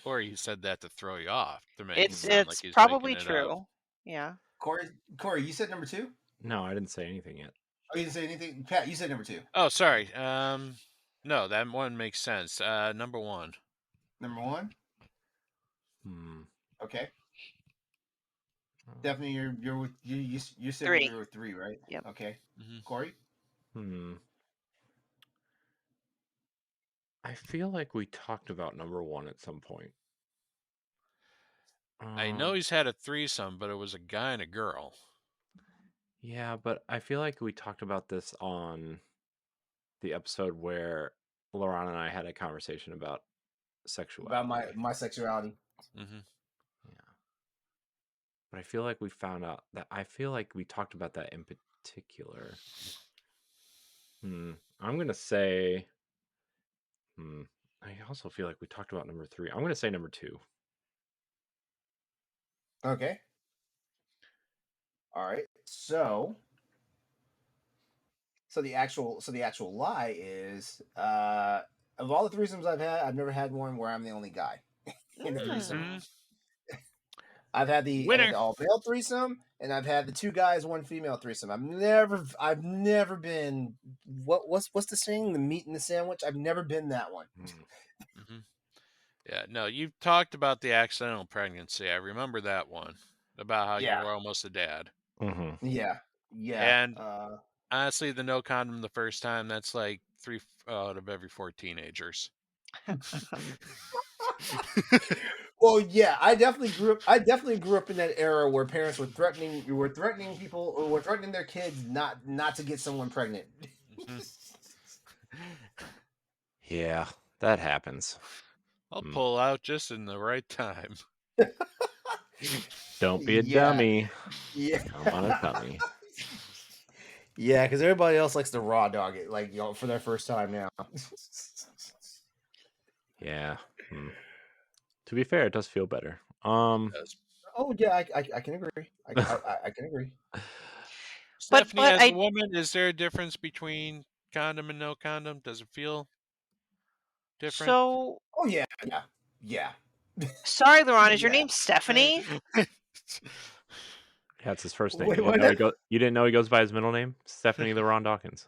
Or you said that to throw you off, to make it It's sound like it's he's making probably it up. true. Yeah. Corey, you said number two. No, I didn't say anything yet. Oh, you didn't say anything. Pat, you said number two. Oh, sorry. No, that one makes sense. Number 1. Number one. Hmm. Okay. Oh. Definitely, you're with you said 3. you were three, right? Yep. Okay. Mm-hmm. Corey. Hmm. I feel like we talked about number one at some point. I know he's had a threesome, but it was a guy and a girl. Yeah, but I feel like we talked about this on the episode where LeRon and I had a conversation about About sexuality. my sexuality. Mm-hmm. Yeah. But I feel like we found out that I feel like we talked about that in particular. I'm gonna say. I also feel like we talked about number three. I'm gonna say number two. Okay. All right. So the actual lie is of all the threesomes I've had, I've never had one where I'm the only guy in the threesome. Mm-hmm. I've had the Winner. all male threesome, and I've had the two guys, one female threesome. I've never been what's the saying, the meat in the sandwich. I've never been that one. Mm-hmm. Yeah, no, you've talked about the accidental pregnancy. I remember that one, about how you Yeah, were almost a dad. Mm-hmm. yeah, yeah. And honestly, the no condom the first time, that's like 3 out of every 4 teenagers. Well, yeah, I definitely grew up in that era where parents were threatening people, or were threatening their kids not to get someone pregnant. Mm-hmm. Yeah, that happens. I'll pull out just in the right time. Don't be a Yeah, dummy. yeah, Come on a tummy. yeah, because everybody else likes to raw dog it, like, for their first time now. Yeah. To be fair, it does feel better. Oh yeah, I can agree. I can agree. Stephanie, But as a I woman, is there a difference between condom and no condom? Does it feel different? so Oh yeah, yeah. Yeah. Sorry, LeRon, is your Yeah. name Stephanie? Yeah, it's his first name. Wait, You didn't what know now? you didn't know he goes by his middle name, Stephanie LeRon Dawkins.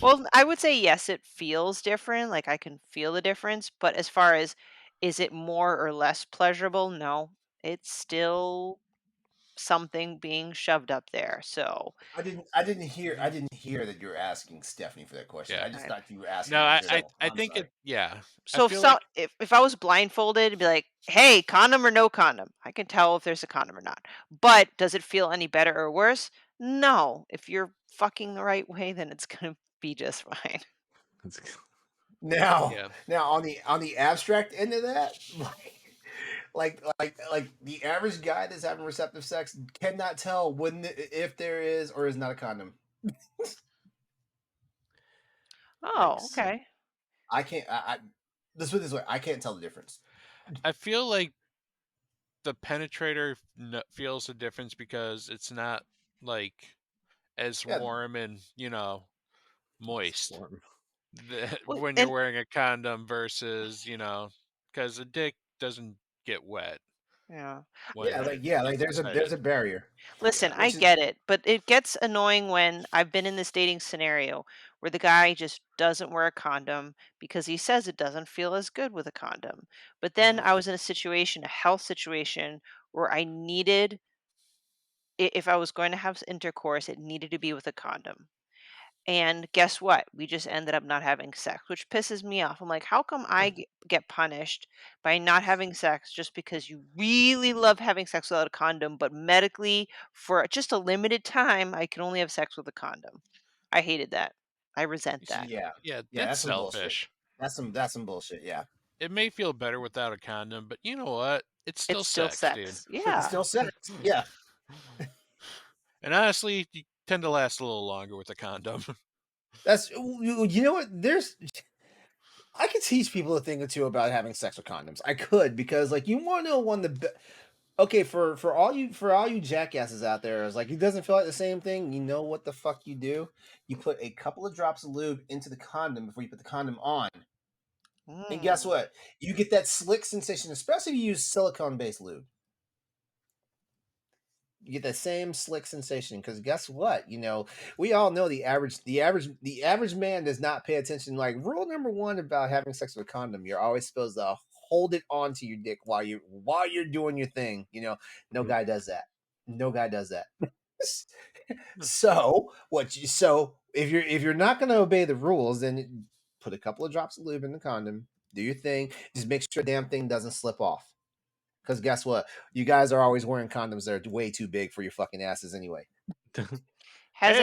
Well, I would say yes, it feels different. Like I can feel the difference, but as far as is it more or less pleasurable? No, it's still something being shoved up there. So, I didn't hear that you were asking Stephanie for that question. Yeah. I just I- thought you were asking No, in I, I, general. I I'm think it. sorry. Yeah, I so feel like if I was blindfolded, it'd be like, hey, condom or no condom? I can tell if there's a condom or not. But does it feel any better or worse? No. If you're fucking the right way, then it's gonna be just fine. It's- Now, yeah. now on the abstract end of that, like the average guy that's having receptive sex cannot tell if there is or is not a condom. Oh, Yikes. okay. I can't. Let's put it this way. I can't tell the difference. I feel like the penetrator feels the difference because it's not like as Yeah, warm and moist Warm. Well, when you're and wearing a condom versus because the dick doesn't get wet yeah. when like it's there's excited. a barrier. Listen, Yeah, I which is get it, but it gets annoying when I've been in this dating scenario where the guy just doesn't wear a condom because he says it doesn't feel as good with a condom. But then I was in a situation, a health situation, where I needed, if I was going to have intercourse, it needed to be with a condom. And guess what? We just ended up not having sex, which pisses me off. I'm like, how come I get punished by not having sex just because you really love having sex without a condom, but medically, for just a limited time, I can only have sex with a condom? I hated that. I resent that. yeah, Yeah, yeah. that's That's some bullshit. selfish. That's some bullshit. Yeah, It may feel better without a condom, but you know what? It's still It's still sex, dude. sex. it's Yeah. still sex. Yeah, And honestly, you tend to last a little longer with a condom. that's you know what. I could teach people a thing or two about having sex with condoms. I could because like you want to know one of the okay for all you jackasses out there is like it doesn't feel like the same thing. You know what the fuck you do? You put a couple of drops of lube into the condom before you put the condom on, and guess Mm. what? You get that slick sensation, especially if you use silicone based lube. You get that same slick sensation because guess what? You know, we all know the average man does not pay attention. Like rule number one about having sex with a condom, you're always supposed to hold it onto your dick while you're doing your thing. You know, no Mhm. guy does that. No guy does that. So if you're not going to obey the rules, then put a couple of drops of lube in the condom. Do your thing. Just make sure the damn thing doesn't slip off. Because guess what? You guys are always wearing condoms that are way too big for your fucking asses anyway. Has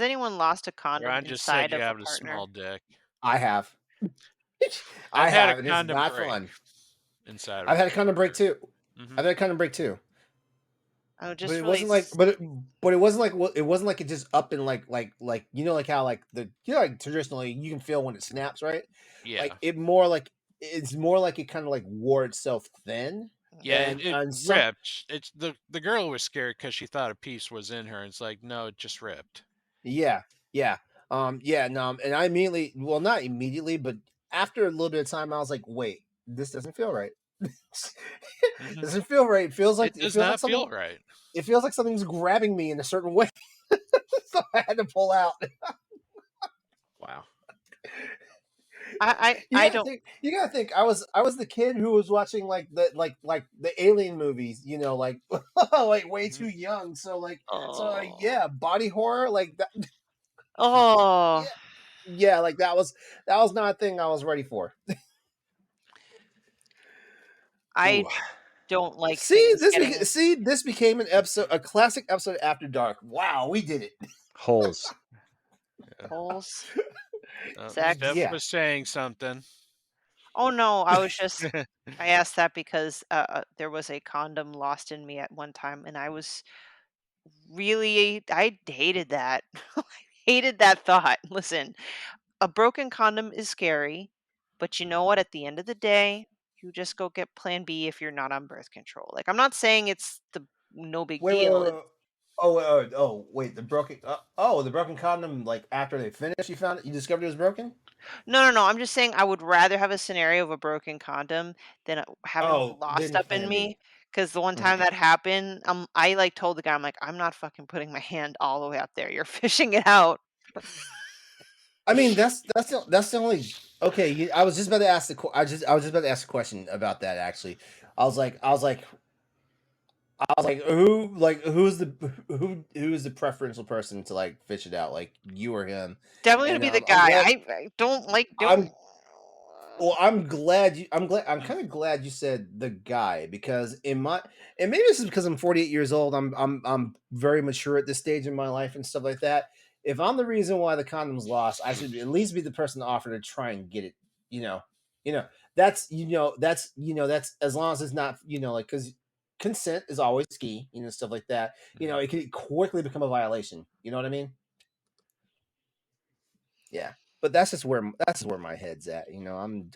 anyone Heyo, lost a condom Ron just said inside you of a have a small partner? dick. I have. I I've had a have, and it's condom not break fun. inside of I've a had a condom break partner. too. Hmm I've had a condom break too. Oh, But just it really. wasn't like but it wasn't like it wasn't like it just up and like you know like how like the you know like traditionally you can feel when it snaps, right? Yeah, Like it's more like it kind of like wore itself thin yeah, Mhm. it and some ripped. It's the girl was scared because she thought a piece was in her. It's like no, it just ripped. yeah, yeah. Yeah, no, and I immediately well not immediately, but after a little bit of time I was like, wait, this doesn't feel right. Hmm doesn't feel right. It It does feels like not something feel right. it feels like something's grabbing me in a certain way. So I had to pull out. Wow. I don't. You gotta think I was the kid who was watching like the alien movies, you know, like like way Mhm. too young. So Oh. yeah, body horror, like that Oh. yeah. Yeah, like that was not a thing I was ready for. I Ooh, don't like things getting. See this became an episode a classic episode of After Dark. Wow, we did it. holes. Yeah. Holes. Steph Sex. Yeah. was saying something. Oh no, I was just. I asked that because there was a condom lost in me at one time, and I was really. I hated that. I hated that thought. Listen, a broken condom is scary, but you know what? At the end of the day, you just go get Plan B if you're not on birth control. Like I'm not saying it's the no big deal. Wait. Wait, the broken the broken condom like after they finished you found it you discovered it was broken? No. I'm just saying I would rather have a scenario of a broken condom than having one Oh, lost then up in Plan B. me. Because the one Mhm. time that happened, I like told the guy, I'm like, I'm not fucking putting my hand all the way up there. You're fishing it out. I mean, that's the only. Okay, I was just about to ask I was just about to ask a question about that. Actually, I was like, who's the preferential person to like fish it out, like you or him? Definitely gonna And be the I'm guy. glad. I don't like don't. I'm Well, I'm glad you. I'm kind of glad you said the guy, because and maybe this is because I'm 48 years old. I'm very mature at this stage in my life and stuff like that. If I'm the reason why the condom's lost, I should at least be the person to offer to try and get it. You know, you know that's as long as it's not like, because consent is always key. Stuff like that. It can quickly become a violation. You know what I mean? Yeah, but that's where my head's at.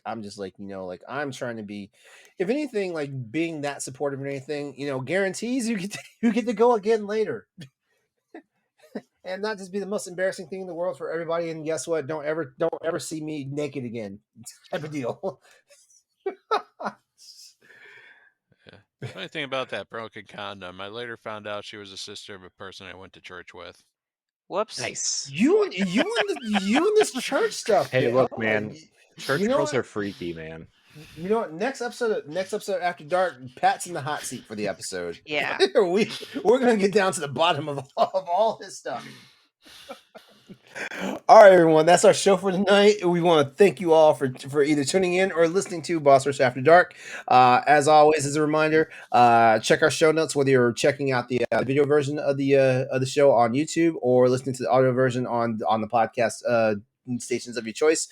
I'm just like, like I'm trying to be, if anything, like being that supportive or anything, guarantees you get to go again later, and not just be the most embarrassing thing in the world for everybody. And guess what? Don't ever see me naked again, type of deal. Yeah. Funny thing about that broken condom, I later found out she was a sister of a person I went to church with. Whoops. Nice. You and this church stuff, Hey, man. look, Oh, man. Church you know girls what? are freaky, man. You know what? Next episode After Dark, Pat's in the hot seat for the episode. Yeah. We're gonna get down to the bottom of all his stuff. All right, everyone, that's our show for tonight. We want to thank you all for either tuning in or listening to Boss Rush After Dark. As always, as a reminder, check our show notes, whether you're checking out the video version of the show on YouTube or listening to the audio version on the podcast stations of your choice.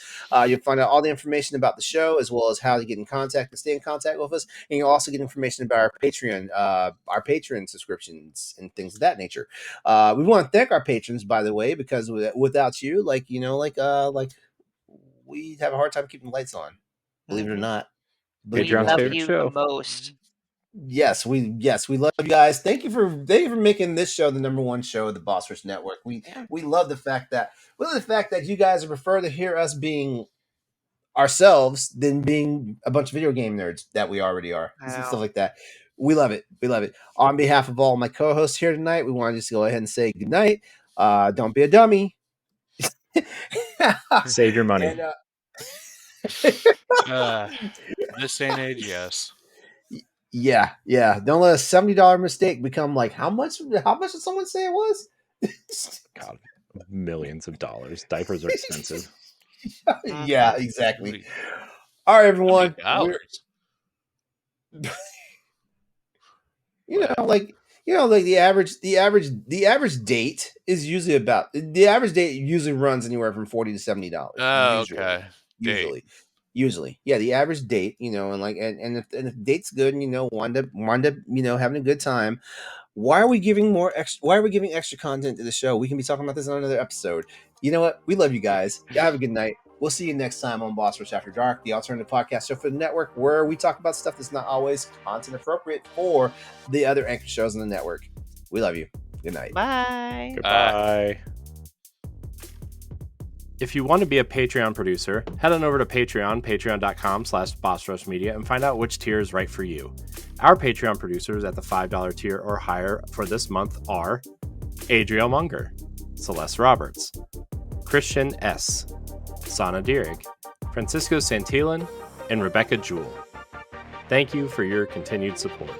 You'll find out all the information about the show, as well as how to get in contact and stay in contact with us. And you'll also get information about our Patreon subscriptions and things of that nature. We want to thank our patrons, by the way, because without you, like we have a hard time keeping the lights on. Believe it or Mhm. not. We Patreon's love favorite you the show. most. Yes, we love you guys. Thank you for making this show the number one show of the Boss Rush Network. Yeah. We love the fact that you guys prefer to hear us being ourselves than being a bunch of video game nerds that we already are, and stuff Wow. like that. We love it. We love it. On behalf of all my co-hosts here tonight, we want to just go ahead and say good night. Don't be a dummy. Save your money. And, This ain't age, yes. yeah. Don't let a $70 mistake become like how much did someone say it was? God, millions of dollars. Diapers are expensive. Yeah, exactly. All right, everyone. $70. Like the average date is usually the average date usually runs anywhere from $40 to $70. Oh, okay. Usually, yeah, the average date, and if the date's good, and wind up having a good time. Why are we giving extra content to the show? We can be talking about this on another episode. You know what? We love you guys. Y'all have a good night. We'll see you next time on Boss Rush After Dark, the alternative podcast show for the network, where we talk about stuff that's not always content appropriate for the other anchor shows on the network. We love you. Good night. Bye. Goodbye. If you want to be a Patreon producer, head on over to patreon.com/bossrushmedia, and find out which tier is right for you. Our Patreon producers at the $5 tier or higher for this month are Adriel Munger, Celeste Roberts, Christian S., Sana Dierig, Francisco Santillan, and Rebecca Jewell. Thank you for your continued support.